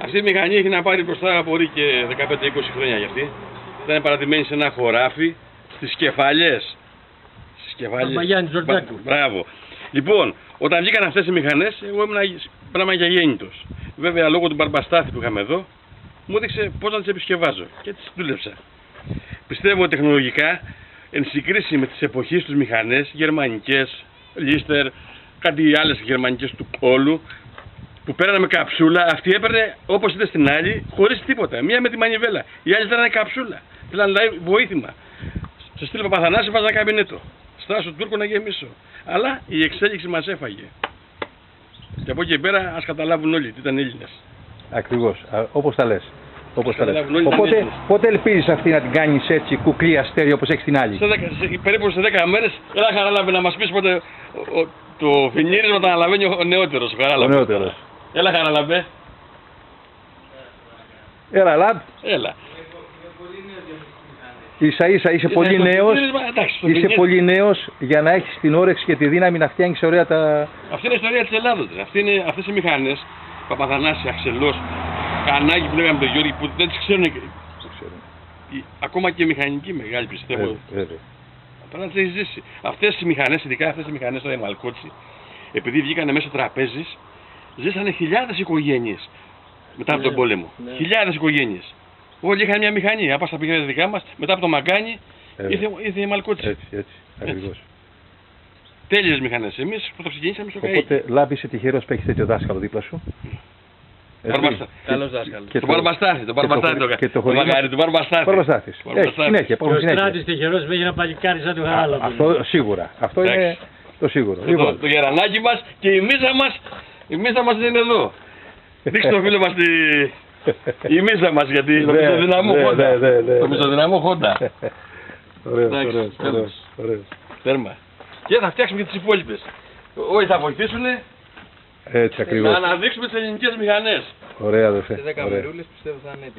Αυτή η μηχανή έχει να πάρει μπροστά μπορεί και 15-20 χρόνια για αυτή. Ήταν παρατημένη σε ένα χωράφι, στις κεφαλιές. Στις κεφαλιές. Παπαγιάννη Τζορτζάκου. Μπράβο. Λοιπόν, όταν βγήκαν αυτές οι μηχανές, εγώ ήμουν πράγμα για γέννητος. Βέβαια, λόγω του μπαρμπαστάθη που είχαμε εδώ, μου έδειξε πώς να τις επισκευάζω και τις δούλεψα. Πιστεύω ότι τεχνολογικά, εν συγκρίση με τις εποχές τους μηχανές, γερμανικές, Λίστερ, κάτι άλλες γερμανικές του κόλου, που πέρανε με καψούλα, αυτή έπαιρνε όπως ήταν στην άλλη, χωρίς τίποτα. Μία με τη μανιβέλα. Η άλλη ήταν καψούλα. Ήταν δηλαδή βοήθημα. Σε στείλε Παπαθανάση, βάζα καμπινέτο. Στάσω Τούρκο να γεμίσω. Αλλά η εξέλιξη μας έφαγε. Και από εκεί και πέρα ας καταλάβουν όλοι ότι ήταν Έλληνες. Ακριβώς. Όπως τα λες. Όπως τα λες. Οπότε, πότε ελπίζεις αυτή να την κάνεις έτσι κουκλή αστέρι όπως έχεις την άλλη? Περίπου σε 10 μέρες, έλα Χαράλαμπε να μας πεις πότε το φινίρισμα το αναλαβαίνει ο νεότερος. Ο νεότερος. Έλα Χαράλαμπε. Έλα Λαμπ. Έλα. Ίσα-ίσα είσαι πολύ νέος. Είσαι πολύ νέος για να έχεις την όρεξη και τη δύναμη να φτιάχνεις ωραία τα... Αυτή είναι η ιστορία της Ελλάδος. Αυτές οι μηχανές, Παπαθανάση, Αξελός, Κανάκη που λέγαμε τον Γιώργη, που δεν τις ξέρουν. Ακόμα και μηχανικοί μεγάλοι πιστεύω. Πρέπει να τις έχεις ζήσει. Αυτές οι μηχανές, ειδικά αυτές οι μηχανές στο Εμαλκότσι, επειδή βγήκανε μέσω τραπέζης, ζήσανε χιλιάδες οικογένειες μετά από τον πόλεμο. Χιλιάδες οικογένειες. Όλοι είχαν μια μηχανή. Άπα στα πήγαινε δικά μας, μετά από το Μαγκάνι ήρθε η Εμαλκότσι. Έτσι, ακριβώς. Τέλειες μηχανές. Εμείς που το ξεκινήσαμε στο Καΐκι. Οπότε Λάμπη είσαι τυχερός που έχεις τέτοιο δάσκαλο δίπλα σου. Καλός δάσκαλος. Το Μπαρμπαστάθη, το Μαγκάρι, το Μπαρμπαστάθη. Συνέχεια. Και ο Στράτης τυχερός που έχει ένα παλικάρι σαν του Χαράλαμπε. Αυτό σίγουρα. Αυτό είναι το σίγουρο. Το γερανάκι μας και η μίζα μας δεν είναι εδώ. Δείξτε το φίλο μας η μίζα μας γιατί το μισοδυναμό Χόντα. Το μισοδυναμό Χόντα. Ωραίος. Τέρμα. Και θα φτιάξουμε και τις υπόλοιπες. Όλοι θα βοηθήσουν. Έτσι ακριβώς. Να αναδείξουμε τις ελληνικές μηχανές. Ωραία αδερφέ. Σε 10 μερούλες πιστεύω θα είναι έτοιμο.